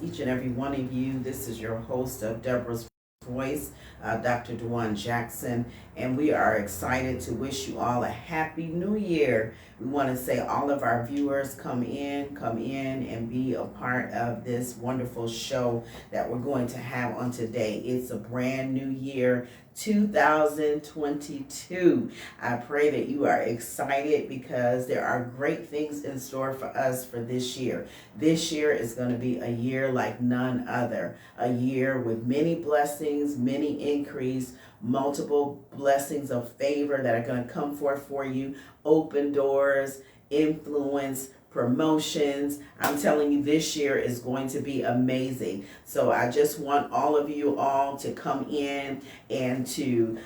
Each and every one of you. This is your host of Deborah's Voice, Dr. Dewan Jackson, and we are excited to wish you all a happy new year. We want to say all of our viewers come in and be a part of this wonderful show that we're going to have on today. It's a brand new year, 2022. I pray that you are excited because there are great things in store for us for this year. This year is going to be a year like none other, a year with many blessings, many increase, multiple blessings of favor that are going to come forth for you, open doors, influence, promotions. I'm telling you, this year is going to be amazing. So I just want all of you all to come in and to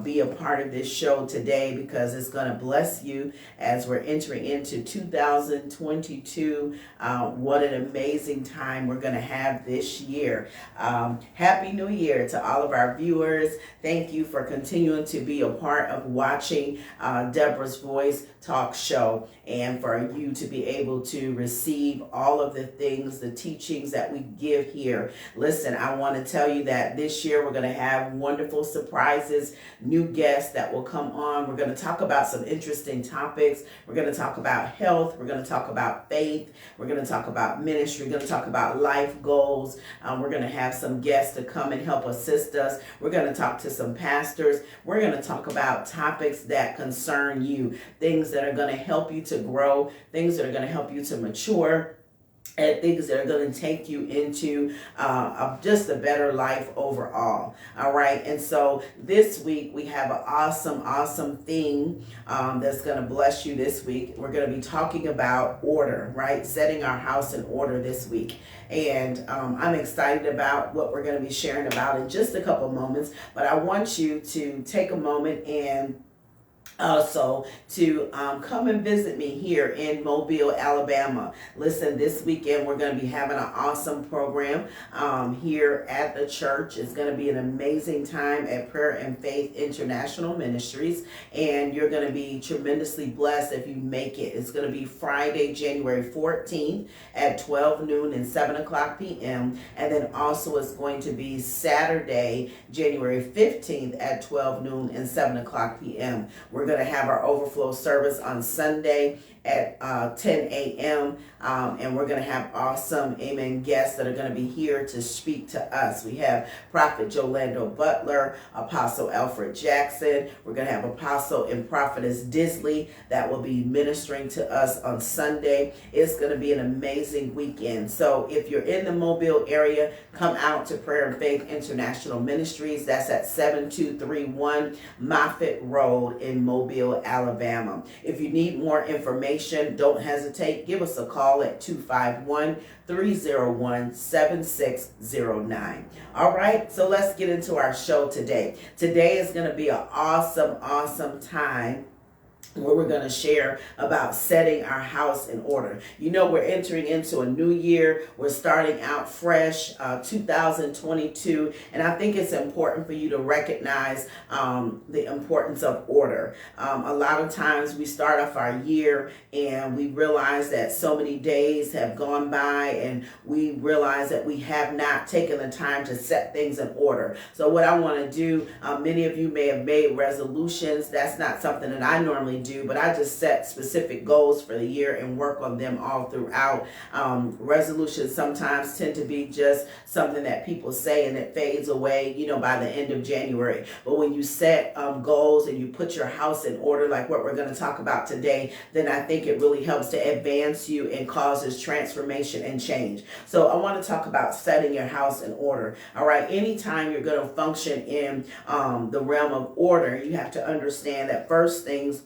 be a part of this show today, because it's going to bless you as we're entering into 2022. What an amazing time we're going to have this year. Happy New Year to all of our viewers. Thank you for continuing to be a part of watching Deborah's Voice talk show, and for you to be able to receive all of the things, the teachings that we give here. Listen, I want to tell you that this year we're going to have wonderful surprises, new guests that will come on. We're going to talk about some interesting topics. We're going to talk about health. We're going to talk about faith. We're going to talk about ministry. We're going to talk about life goals. We're going to have some guests to come and help assist us. We're going to talk to some pastors. We're going to talk about topics that concern you, things that are going to help you to grow, things that are going to help you to mature, and things that are going to take you into just a better life overall. All right. And so this week we have an awesome thing that's going to bless you this week. We're going to be talking about order, right? Setting our house in order this week. And I'm excited about what we're going to be sharing about in just a couple moments. But I want you to take a moment and also to come and visit me here in Mobile, Alabama. Listen, this weekend we're going to be having an awesome program here at the church. It's going to be an amazing time at Prayer and Faith International Ministries, and you're going to be tremendously blessed if you make it. It's going to be Friday, January 14th at 12 noon and 7 o'clock p.m. And then also it's going to be Saturday, January 15th at 12 noon and 7 o'clock p.m. We're going to have our overflow service on Sunday at 10 a.m. And we're going to have awesome, amen, guests that are going to be here to speak to us. We have Prophet Jolando Butler, Apostle Alfred Jackson. We're going to have Apostle and Prophetess Disley that will be ministering to us on Sunday. It's going to be an amazing weekend. So if you're in the Mobile area, come out to Prayer and Faith International Ministries. That's at 7231 Moffett Road in Mobile, Alabama. If you need more information, don't hesitate. Give us a call at 251-301-7609. All right, so let's get into our show today. Today is going to be an awesome time where we're going to share about setting our house in order. You know, we're entering into a new year. We're starting out fresh, 2022. And I think it's important for you to recognize the importance of order. A lot of times we start off our year and we realize that so many days have gone by, and we realize that we have not taken the time to set things in order. So what I want to do, many of you may have made resolutions. That's not something that I normally do, but I just set specific goals for the year and work on them all throughout. Resolutions sometimes tend to be just something that people say and it fades away, you know, by the end of January. But when you set goals and you put your house in order, like what we're going to talk about today, then I think it really helps to advance you and causes transformation and change. So I want to talk about setting your house in order. All right. Anytime you're going to function in the realm of order, you have to understand that first things,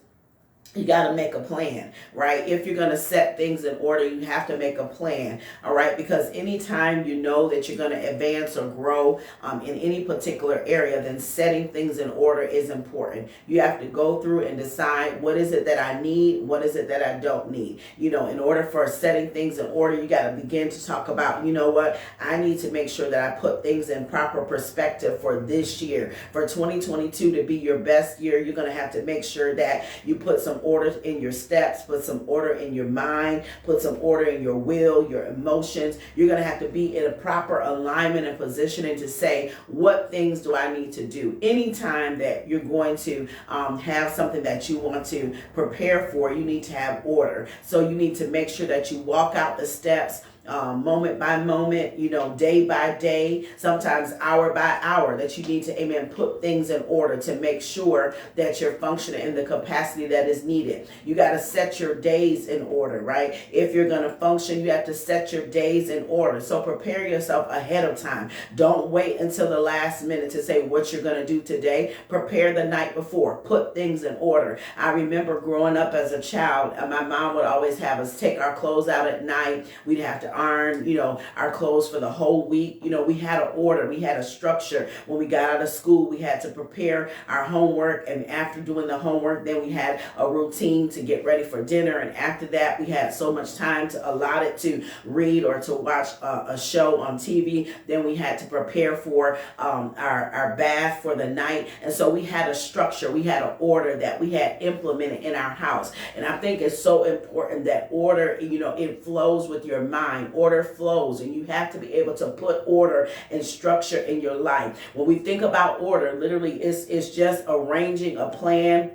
you got to make a plan, right? If you're going to set things in order, you have to make a plan, all right? Because anytime you know that you're going to advance or grow in any particular area, then setting things in order is important. You have to go through and decide, what is it that I need? What is it that I don't need? You know, in order for setting things in order, you got to begin to talk about, you know what? I need to make sure that I put things in proper perspective for this year. For 2022 to be your best year, you're going to have to make sure that you put some order in your steps, put some order in your mind, put some order in your will, your emotions. You're going to have to be in a proper alignment and positioning to say, what things do I need to do? Anytime that you're going to have something that you want to prepare for, you need to have order. So you need to make sure that you walk out the steps moment by moment, day by day, sometimes hour by hour, that you need to, amen, put things in order to make sure that you're functioning in the capacity that is needed. You got to set your days in order, right? If you're going to function, you have to set your days in order. So prepare yourself ahead of time. Don't wait until the last minute to say what you're going to do today. Prepare the night before. Put things in order. I remember growing up as a child, my mom would always have us take our clothes out at night. We'd have to iron, our clothes for the whole week. We had an order. We had a structure. When we got out of school, we had to prepare our homework. And after doing the homework, then we had a routine to get ready for dinner. And after that, we had so much time to allot it to read or to watch a show on TV. Then we had to prepare for our bath for the night. And so we had a structure. We had an order that we had implemented in our house. And I think it's so important that order, it flows with your mind. Order flows, and you have to be able to put order and structure in your life. When we think about order, literally it's just arranging a plan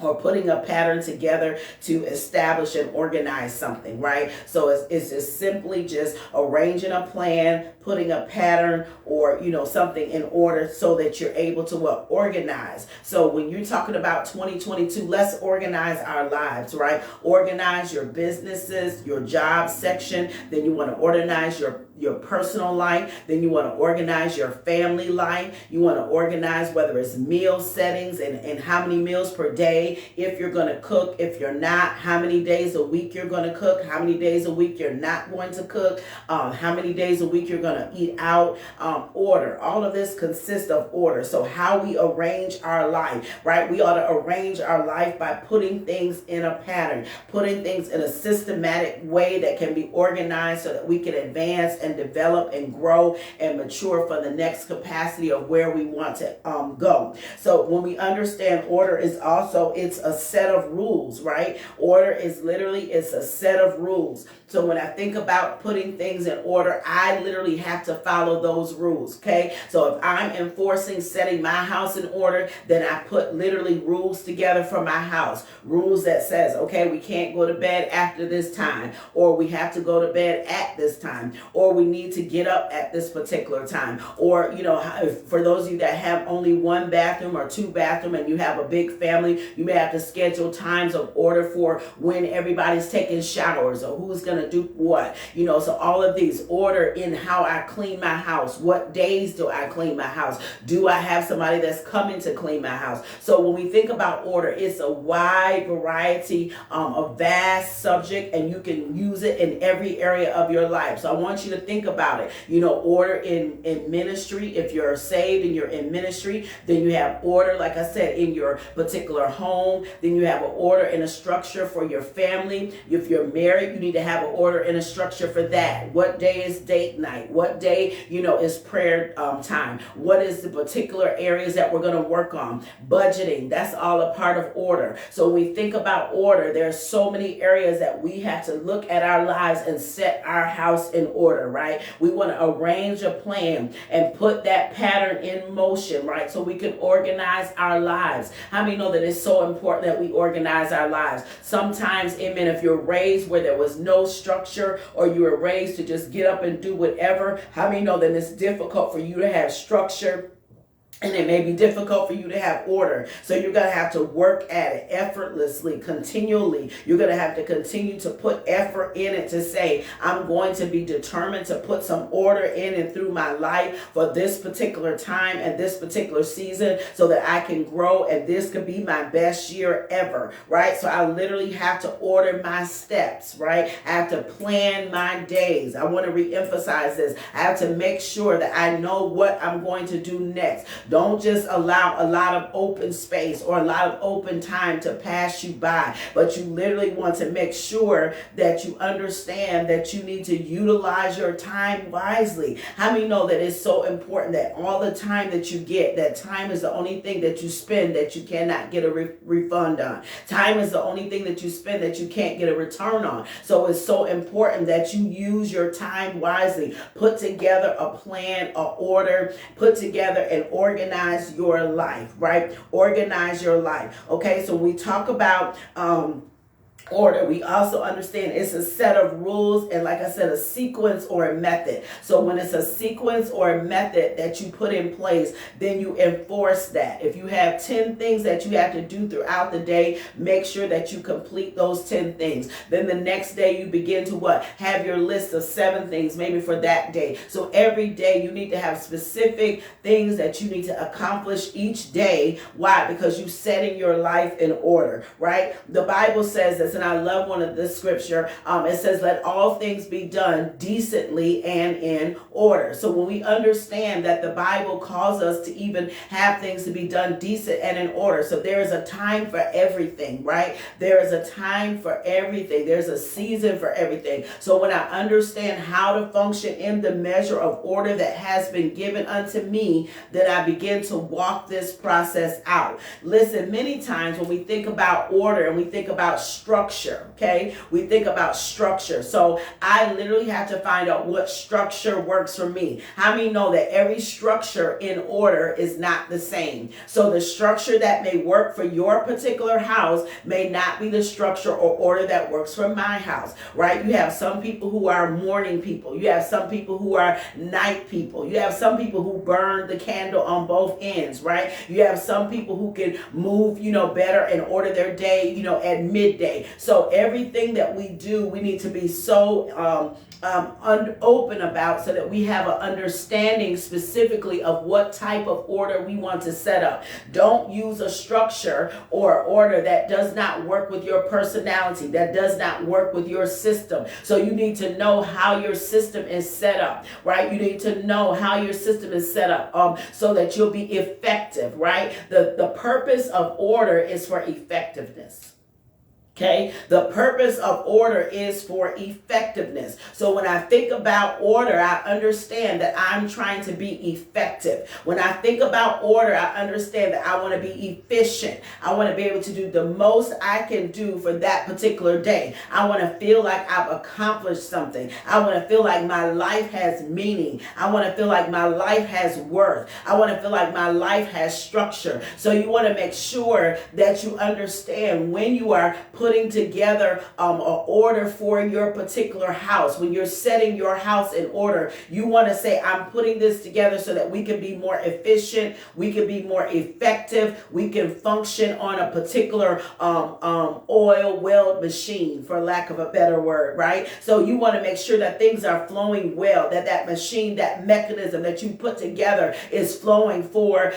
or putting a pattern together to establish and organize something, right? So it's just simply just arranging a plan, putting a pattern or, something in order so that you're able to organize. So when you're talking about 2022, let's organize our lives, right? Organize your businesses, your job section. Then you want to organize your personal life. Then you want to organize your family life. You want to organize whether it's meal settings and how many meals per day, if you're going to cook, if you're not, how many days a week you're going to cook, how many days a week you're not going to cook, how many days a week you're going to eat out, order. All of this consists of order. So how we arrange our life, right? We ought to arrange our life by putting things in a pattern, putting things in a systematic way that can be organized so that we can advance and develop and grow and mature for the next capacity of where we want to go. So when we understand order is also, it's a set of rules, right? Order is literally, it's a set of rules. So when I think about putting things in order, I literally have to follow those rules, okay? So if I'm enforcing setting my house in order, then I put literally rules together for my house. Rules that says, okay, we can't go to bed after this time, or we have to go to bed at this time, or we need to get up at this particular time. Or, for those of you that have only one bathroom or two bathrooms and you have a big family, you may have to schedule times of order for when everybody's taking showers or who's going to do what. So all of these, order in how I clean my house. What days do I clean my house? Do I have somebody that's coming to clean my house? So when we think about order, it's a wide variety, a vast subject, and you can use it in every area of your life. So I want you to think about it. Order in ministry. If you're saved and you're in ministry, then you have order, like I said, in your particular home. Then you have an order and a structure for your family. If you're married, you need to have an order and a structure for that. What day is date night? What day, is prayer time? What is the particular areas that we're going to work on? Budgeting, that's all a part of order. So when we think about order, there are so many areas that we have to look at our lives and set our house in order, right? We want to arrange a plan and put that pattern in motion, right? So we can organize our lives. How many know that it's so important that we organize our lives? Sometimes, amen, if you're raised where there was no structure or you were raised to just get up and do whatever, how many know that it's difficult for you to have structure? And it may be difficult for you to have order. So you're going to have to work at it effortlessly, continually. You're going to have to continue to put effort in it to say, I'm going to be determined to put some order in and through my life for this particular time and this particular season so that I can grow and this could be my best year ever, right? So I literally have to order my steps, right? I have to plan my days. I want to reemphasize this. I have to make sure that I know what I'm going to do next. Don't just allow a lot of open space or a lot of open time to pass you by, but you literally want to make sure that you understand that you need to utilize your time wisely. How many know that it's so important that all the time that you get, that time is the only thing that you spend that you cannot get a refund on. Time is the only thing that you spend that you can't get a return on. So it's so important that you use your time wisely. Put together a plan, a order, put together and organize your life, right? Organize your life. Okay, so we talk about order. We also understand it's a set of rules and, like I said, a sequence or a method. So when it's a sequence or a method that you put in place, then you enforce that. If you have 10 things that you have to do throughout the day, make sure that you complete those 10 things. Then the next day you begin to what? Have your list of 7 things maybe for that day. So every day you need to have specific things that you need to accomplish each day. Why? Because you're setting your life in order, right? The Bible says this, and I love one of the scripture. It says, let all things be done decently and in order. So when we understand that the Bible calls us to even have things to be done decent and in order. So there is a time for everything, right? There is a time for everything. There's a season for everything. So when I understand how to function in the measure of order that has been given unto me, then I begin to walk this process out. Listen, many times when we think about order and we think about structure, okay, we think about structure. So I literally have to find out what structure works for me. How many know that every structure in order is not the same? So the structure that may work for your particular house may not be the structure or order that works for my house, right? You have some people who are morning people. You have some people who are night people. You have some people who burn the candle on both ends, right? You have some people who can move, better and order their day, at midday. So everything that we do, we need to be so open about so that we have an understanding specifically of what type of order we want to set up. Don't use a structure or order that does not work with your personality, that does not work with your system. So you need to know how your system is set up, right? You need to know how your system is set up so that you'll be effective, right? The purpose of order is for effectiveness. Okay, the purpose of order is for effectiveness. So when I think about order, I understand that I'm trying to be effective. When I think about order, I understand that I want to be efficient. I want to be able to do the most I can do for that particular day. I want to feel like I've accomplished something. I want to feel like my life has meaning. I want to feel like my life has worth. I want to feel like my life has structure. So you want to make sure that you understand when you are putting together an order for your particular house. When you're setting your house in order, you want to say, I'm putting this together so that we can be more efficient, we can be more effective, we can function on a particular oil-welled machine, for lack of a better word, right? So you want to make sure that things are flowing well, that machine, that mechanism that you put together is flowing for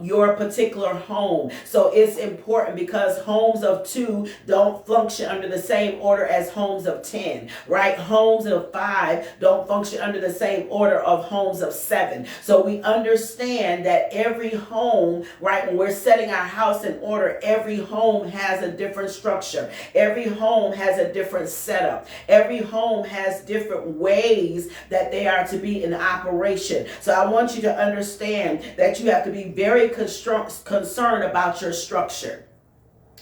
your particular home. So it's important because homes of 2 don't function under the same order as homes of 10, right? Homes of 5 don't function under the same order of homes of 7. So we understand that every home, right, when we're setting our house in order, every home has a different structure. Every home has a different setup. Every home has different ways that they are to be in operation. So I want you to understand that you have to be very concerned about your structure.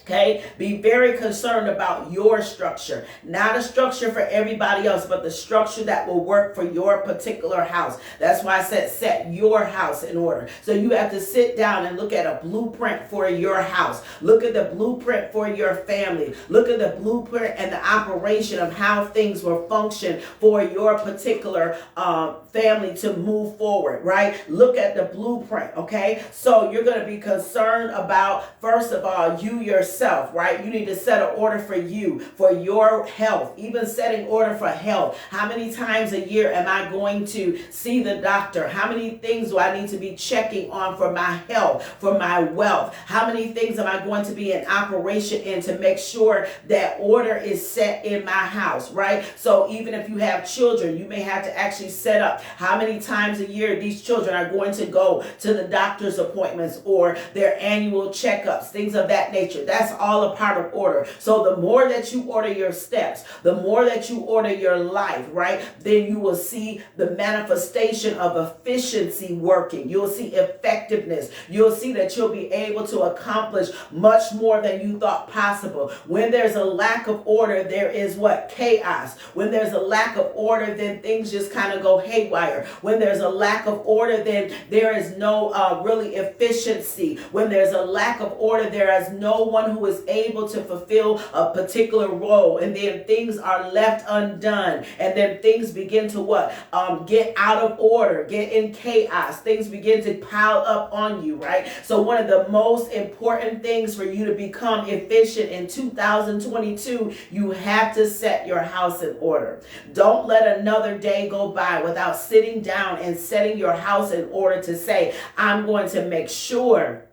Okay, be very concerned about your structure, not a structure for everybody else, but the structure that will work for your particular house. That's why I said set your house in order. So you have to sit down and look at a blueprint for your house. Look at the blueprint for your family. Look at the blueprint and the operation of how things will function for your particular family to move forward, right? Look at the blueprint, okay? So you're going to be concerned about, first of all, you yourself, right? You need to set an order for you, for your health, even setting order for health. How many times a year am I going to see the doctor? How many things do I need to be checking on for my health, for my wealth? How many things am I going to be in operation in to make sure that order is set in my house, right? So even if you have children, you may have to actually set up how many times a year these children are going to go to the doctor's appointments or their annual checkups, things of that nature. That's all a part of order. So the more that you order your steps, the more that you order your life, right, then you will see the manifestation of efficiency working. You'll see effectiveness. You'll see that you'll be able to accomplish much more than you thought possible. When there's a lack of order, there is what? Chaos. When there's a lack of order, then things just kind of go haywire. When there's a lack of order, then there is no really efficiency. When there's a lack of order, there is no one who is able to fulfill a particular role, and then things are left undone, and then things begin to what? Get out of order, get in chaos. Things begin to pile up on you, right? So one of the most important things for you to become efficient in 2022, you have to set your house in order. Don't let another day go by without sitting down and setting your house in order to say, I'm going to make sure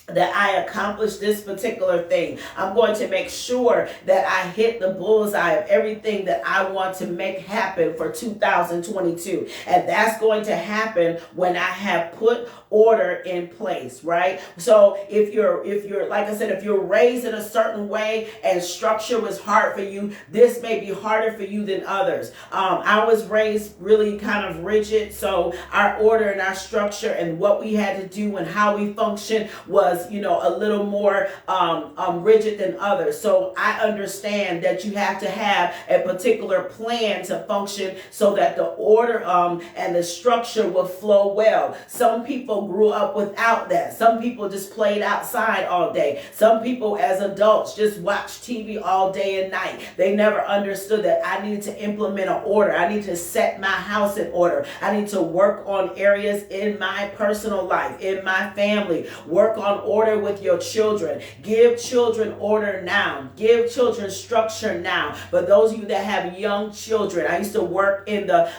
that I accomplish this particular thing. I'm going to make sure that I hit the bullseye of everything that I want to make happen for 2022. And that's going to happen when I have put order in place, right? So if you're like I said, if you're raised in a certain way and structure was hard for you, this may be harder for you than others. I was raised really kind of rigid, so our order and our structure and what we had to do and how we function was, a little more rigid than others. So I understand that you have to have a particular plan to function so that the order and the structure will flow well. Some people grew up without that. Some people just played outside all day. Some people as adults just watched TV all day and night. They never understood that I needed to implement an order. I need to set my house in order. I need to work on areas in my personal life, in my family. Work on order with your children. Give children order now. Give children structure now. For those of you that have young children, I used to work in the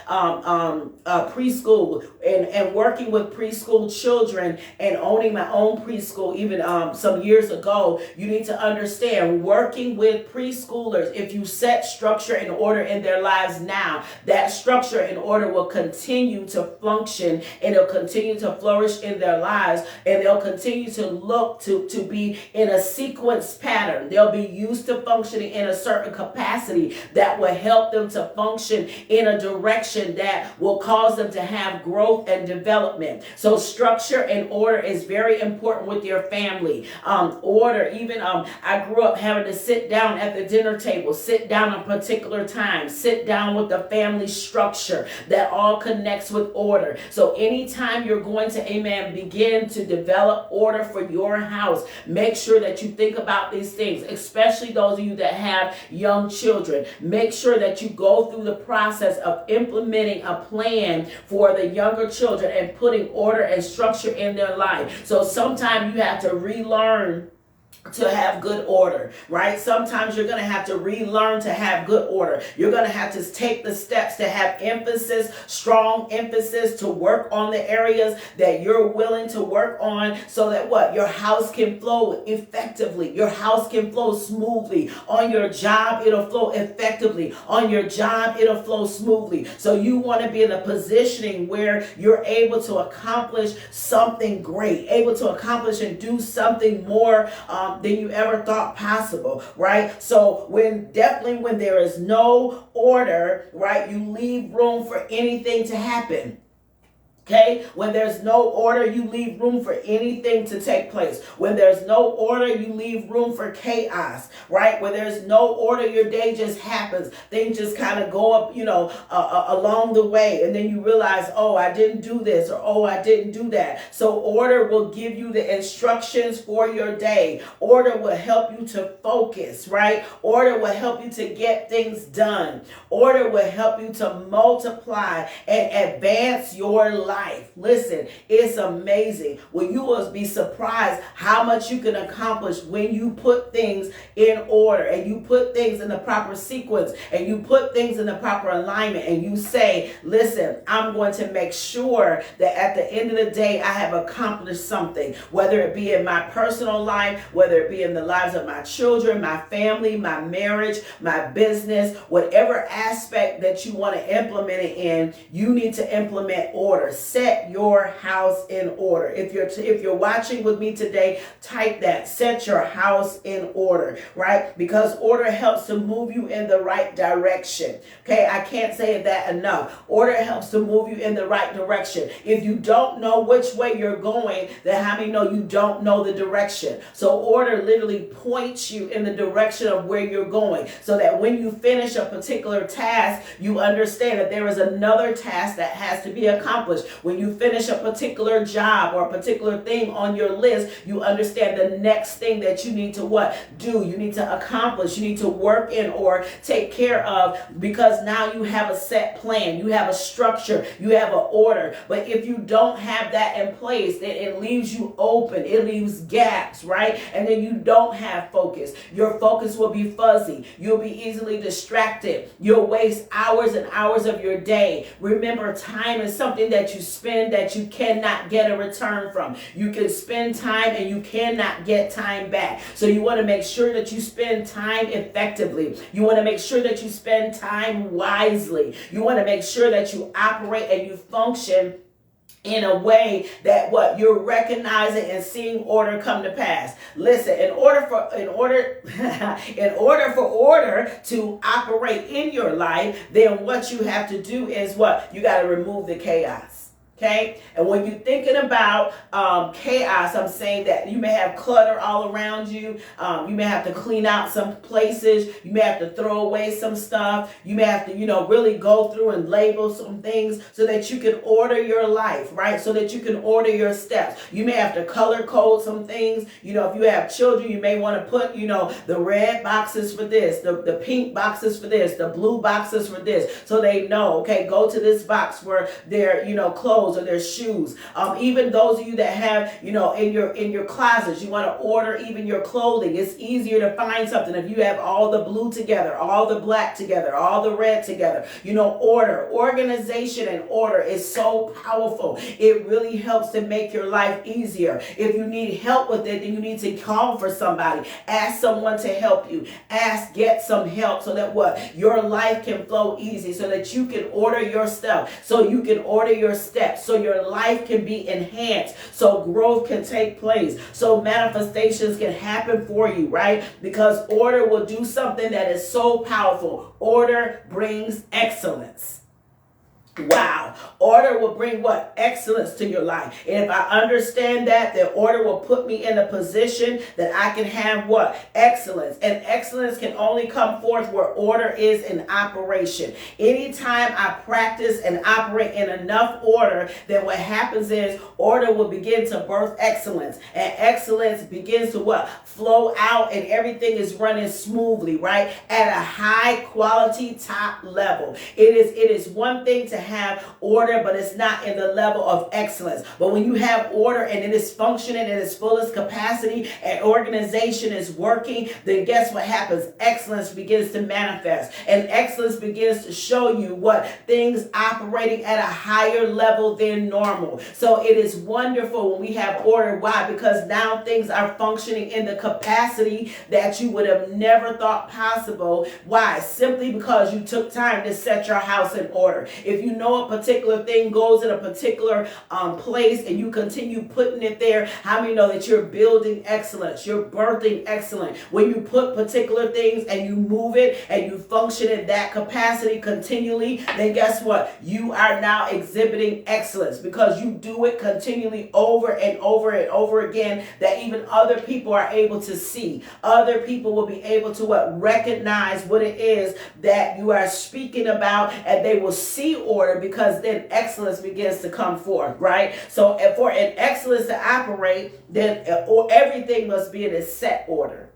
preschool and working with preschool children and owning my own preschool even some years ago. You need to understand, working with preschoolers, if you set structure and order in their lives now, that structure and order will continue to function and it'll continue to flourish in their lives, and they'll continue to look to be in a sequence pattern. They'll be used to functioning in a certain capacity that will help them to function in a direction that will cause them to have growth and development. So structure and order is very important with your family. Order, even I grew up having to sit down at the dinner table, sit down a particular time, sit down with the family structure that all connects with order. So anytime you're going to, amen, begin to develop order for your house, make sure that you think about these things, especially those of you that have young children. Make sure that you go through the process of implementing a plan for the younger children and putting order and structure in their life. So sometimes you have to relearn to have good order, right? Sometimes you're going to have to relearn to have good order. You're going to have to take the steps to have emphasis, strong emphasis, to work on the areas that you're willing to work on so that what? Your house can flow effectively. Your house can flow smoothly. On your job, it'll flow effectively. On your job, it'll flow smoothly. So you want to be in a positioning where you're able to accomplish something great, able to accomplish and do something more than you ever thought possible, right? So when there is no order, right, you leave room for anything to happen. Okay, when there's no order, you leave room for anything to take place. When there's no order, you leave room for chaos, right? When there's no order, your day just happens. Things just kind of go up, along the way. And then you realize, oh, I didn't do this, or oh, I didn't do that. So order will give you the instructions for your day. Order will help you to focus, right? Order will help you to get things done. Order will help you to multiply and advance your life. life. Listen, it's amazing. Well, you will be surprised how much you can accomplish when you put things in order and you put things in the proper sequence and you put things in the proper alignment and you say, listen, I'm going to make sure that at the end of the day, I have accomplished something, whether it be in my personal life, whether it be in the lives of my children, my family, my marriage, my business, whatever aspect that you want to implement it in, you need to implement order. Set your house in order. If you're watching with me today, type that. Set your house in order, right? Because order helps to move you in the right direction. Okay, I can't say that enough. Order helps to move you in the right direction. If you don't know which way you're going, then how many know you don't know the direction? So order literally points you in the direction of where you're going, so that when you finish a particular task, you understand that there is another task that has to be accomplished. When you finish a particular job or a particular thing on your list, you understand the next thing that you need to what? Do. You need to accomplish. You need to work in or take care of, because now you have a set plan. You have a structure. You have an order. But if you don't have that in place, then it leaves you open. It leaves gaps, right? And then you don't have focus. Your focus will be fuzzy. You'll be easily distracted. You'll waste hours and hours of your day. Remember, time is something that you spend that you cannot get a return from. You can spend time and you cannot get time back. So you want to make sure that you spend time effectively. You want to make sure that you spend time wisely. You want to make sure that you operate and you function in a way that what you're recognizing and seeing order come to pass. Listen, in order for order to operate in your life, then what you have to do is what? You got to remove the chaos. Okay? And when you're thinking about chaos, I'm saying that you may have clutter all around you. You may have to clean out some places. You may have to throw away some stuff. You may have to, really go through and label some things so that you can order your life, right? So that you can order your steps. You may have to color code some things. If you have children, you may want to put, the red boxes for this, the pink boxes for this, the blue boxes for this, so they know, okay, go to this box for their, clothes or their shoes. Even those of you that have, in your closets, you want to order even your clothing. It's easier to find something if you have all the blue together, all the black together, all the red together. Order, organization, and order is so powerful. It really helps to make your life easier. If you need help with it, then you need to call for somebody. Ask someone to help you. Get some help so that what? Your life can flow easy, so that you can order your stuff, so you can order your steps, so your life can be enhanced, so growth can take place, so manifestations can happen for you, right? Because order will do something that is so powerful. Order brings excellence. Wow. Order will bring what? Excellence to your life. And if I understand that, then order will put me in a position that I can have what? Excellence. And excellence can only come forth where order is in operation. Anytime I practice and operate in enough order, then what happens is order will begin to birth excellence. And excellence begins to what? Flow out, and everything is running smoothly, right? At a high quality top level. It is one thing to have order, but it's not in the level of excellence. But when you have order and it is functioning in its fullest capacity and organization is working, then guess what happens? Excellence begins to manifest, and excellence begins to show you what? Things operating at a higher level than normal. So it is wonderful when we have order. Why? Because now things are functioning in the capacity that you would have never thought possible. Why? Simply because you took time to set your house in order. If you know a particular thing goes in a particular place and you continue putting it there, how many know that you're building excellence? You're birthing excellence. When you put particular things and you move it and you function in that capacity continually, then guess what? You are now exhibiting excellence because you do it continually over and over and over again, that even other people are able to see. Other people will be able to what? Recognize what it is that you are speaking about, and they will see order, because then excellence begins to come forth, right? So for an excellence to operate, then everything must be in a set order.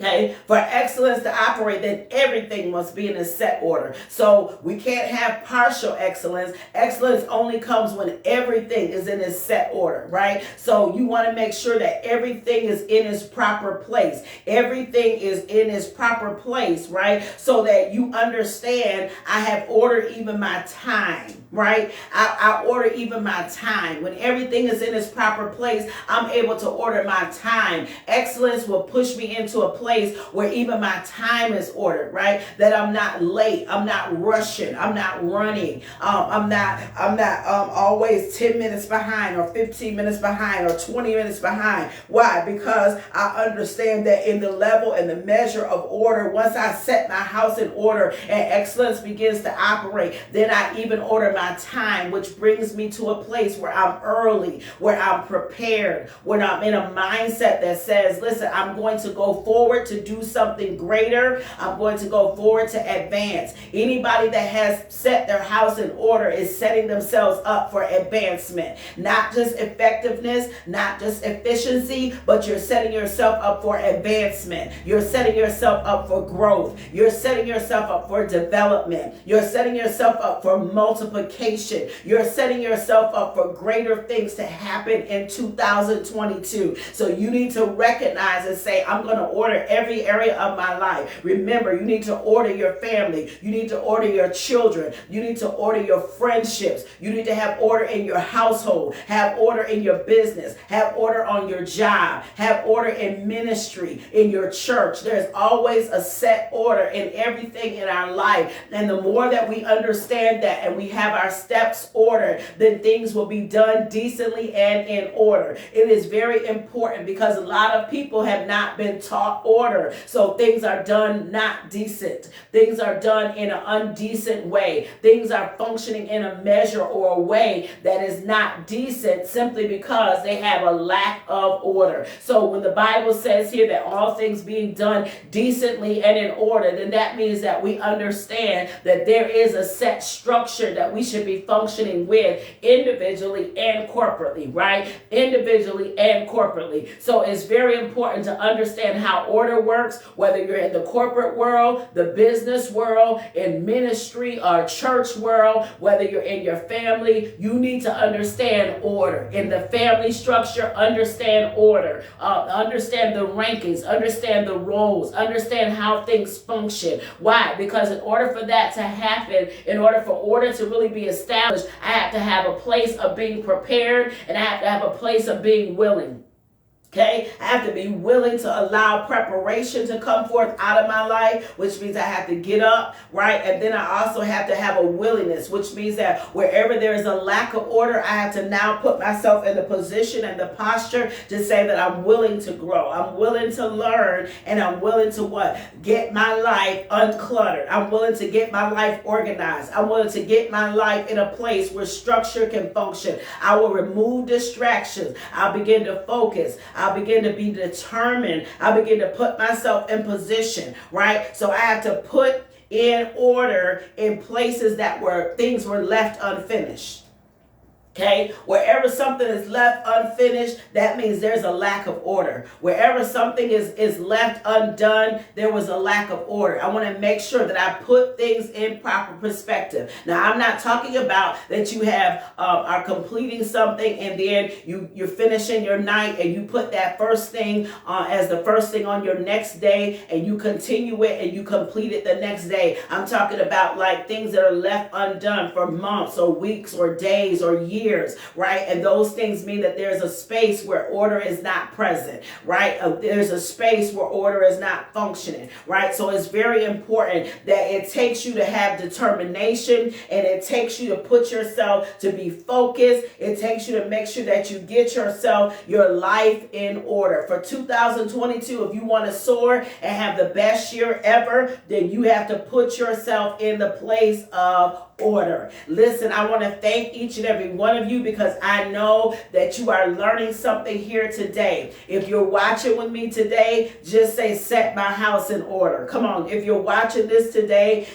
Okay, for excellence to operate, then everything must be in a set order. So we can't have partial excellence. Excellence only comes when everything is in its set order, right? So you want to make sure that everything is in its proper place. Everything is in its proper place, right? So that you understand, I have ordered even my time, right? I order even my time. When everything is in its proper place, I'm able to order my time. Excellence will push me into a place where even my time is ordered, right? That I'm not late, I'm not rushing, I'm not running, I'm not always 10 minutes behind or 15 minutes behind or 20 minutes behind. Why? Because I understand that in the level and the measure of order, once I set my house in order and excellence begins to operate, then I even order my time, which brings me to a place where I'm early, where I'm prepared, when I'm in a mindset that says, listen, I'm going to go forward to do something greater. I'm going to go forward to advance. Anybody that has set their house in order is setting themselves up for advancement. Not just effectiveness, not just efficiency, but you're setting yourself up for advancement. You're setting yourself up for growth. You're setting yourself up for development. You're setting yourself up for multiplication. You're setting yourself up for greater things to happen in 2022. So you need to recognize and say, I'm going to order every area of my life. Remember, you need to order your family. You need to order your children. You need to order your friendships. You need to have order in your household, have order in your business, have order on your job, have order in ministry, in your church. There's always a set order in everything in our life. And the more that we understand that and we have our steps ordered, then things will be done decently and in order. It is very important because a lot of people have not been taught order. So things are done not decent. Things are done in an undecent way. Things are functioning in a measure or a way that is not decent simply because they have a lack of order. So when the Bible says here that all things being done decently and in order, then that means that we understand that there is a set structure that we should be functioning with individually and corporately, right? Individually and corporately. So it's very important to understand how order works, whether you're in the corporate world, the business world, in ministry or church world, whether you're in your family, you need to understand order. In the family structure, understand order. Understand the rankings, understand the roles, understand how things function. Why? Because in order for that to happen, in order for order to really be established, I have to have a place of being prepared and I have to have a place of being willing. Okay, I have to be willing to allow preparation to come forth out of my life, which means I have to get up, right? And then I also have to have a willingness, which means that wherever there is a lack of order, I have to now put myself in the position and the posture to say that I'm willing to grow. I'm willing to learn, and I'm willing to what? Get my life uncluttered. I'm willing to get my life organized. I'm willing to get my life in a place where structure can function. I will remove distractions. I'll begin to focus. I'll begin to be determined. I'll begin to put myself in position, right? So I have to put in order in places that were things were left unfinished. Okay, wherever something is left unfinished, that means there's a lack of order. Wherever something is left undone, there was a lack of order. I want to make sure that I put things in proper perspective. Now, I'm not talking about that you are completing something and then you're finishing your night and you put that first thing as the first thing on your next day and you continue it and you complete it the next day. I'm talking about like things that are left undone for months or weeks or days or years, right? And those things mean that there's a space where order is not present, right? There's a space where order is not functioning, right? So it's very important that it takes you to have determination and it takes you to put yourself to be focused. It takes you to make sure that you get your life in order. For 2022, if you want to soar and have the best year ever, then you have to put yourself in the place of order. Listen, I want to thank each and every one of you because I know that you are learning something here today. If you're watching with me today, just say, set my house in order. Come on. If you're watching this today,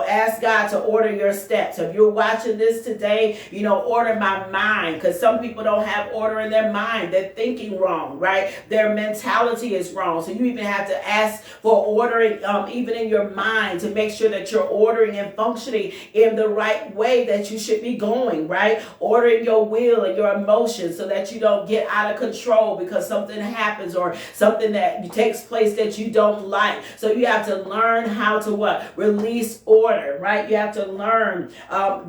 ask God to order your steps. If you're watching this today, order my mind, because some people don't have order in their mind. They're thinking wrong, right? Their mentality is wrong. So you even have to ask for ordering, even in your mind, to make sure that you're ordering and functioning in the right way that you should be going, right? Ordering your will and your emotions so that you don't get out of control because something happens or something that takes place that you don't like. So you have to learn how to what? Release order, right? You have to learn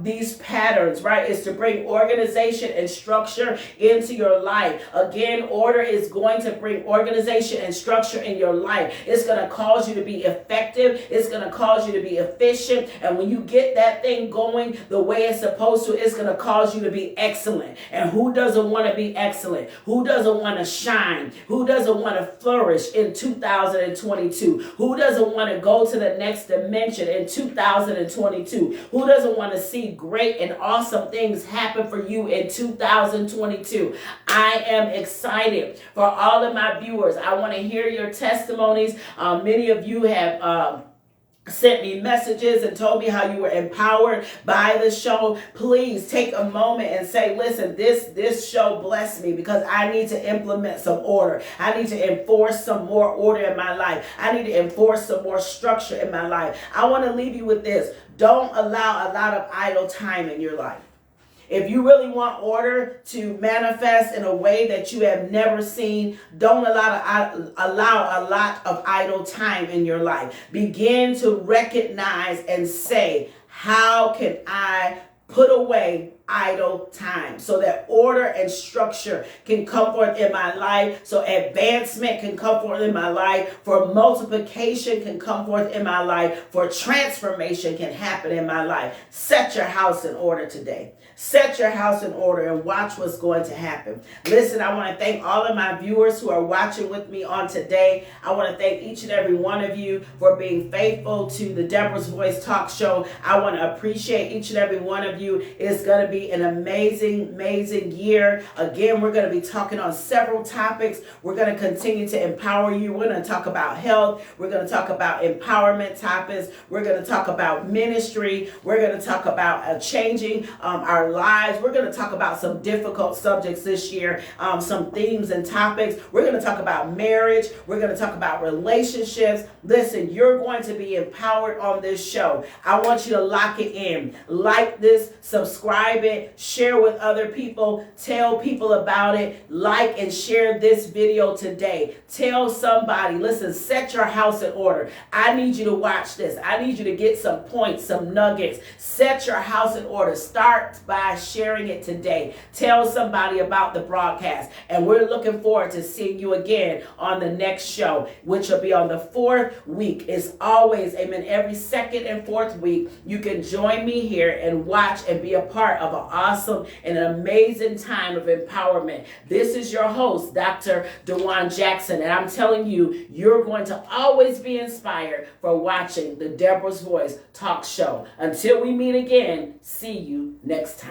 these patterns, right? It's to bring organization and structure into your life. Again, order is going to bring organization and structure in your life. It's going to cause you to be effective. It's going to cause you to be efficient. And when you get that thing going the way it's supposed to, it's going to cause you to be excellent. And who doesn't want to be excellent? Who doesn't want to shine? Who doesn't want to flourish in 2022? Who doesn't want to go to the next dimension in 2022? Who doesn't want to see great and awesome things happen for you in 2022? I am excited for all of my viewers. I want to hear your testimonies. Many of you have sent me messages and told me how you were empowered by the show. Please take a moment and say, listen, this show blessed me because I need to implement some order. I need to enforce some more order in my life. I need to enforce some more structure in my life. I want to leave you with this. Don't allow a lot of idle time in your life. If you really want order to manifest in a way that you have never seen, don't allow a lot of idle time in your life. Begin to recognize and say, how can I put away idle time so that order and structure can come forth in my life, so advancement can come forth in my life, for multiplication can come forth in my life, for transformation can happen in my life. Set your house in order today. Set your house in order and watch what's going to happen. Listen, I want to thank all of my viewers who are watching with me on today. I want to thank each and every one of you for being faithful to the Deborah's Voice Talk Show. I want to appreciate each and every one of you. It's going to be an amazing, amazing year. Again, we're going to be talking on several topics. We're going to continue to empower you. We're going to talk about health. We're going to talk about empowerment topics. We're going to talk about ministry. We're going to talk about changing our lives. We're going to talk about some difficult subjects this year, some themes and topics. We're going to talk about marriage. We're going to talk about relationships. Listen, you're going to be empowered on this show. I want you to lock it in. Like this, subscribe it, share with other people, tell people about it, like and share this video today. Tell somebody, listen, set your house in order. I need you to watch this. I need you to get some points, some nuggets. Set your house in order. Start by sharing it today. Tell somebody about the broadcast. And we're looking forward to seeing you again on the next show, which will be on the 4th week. It's always, amen, every 2nd and 4th week. You can join me here and watch and be a part of an awesome and an amazing time of empowerment. This is your host, Dr. DeJuan Jackson, and I'm telling you, you're going to always be inspired for watching the Deborah's Voice Talk Show. Until we meet again, see you next time.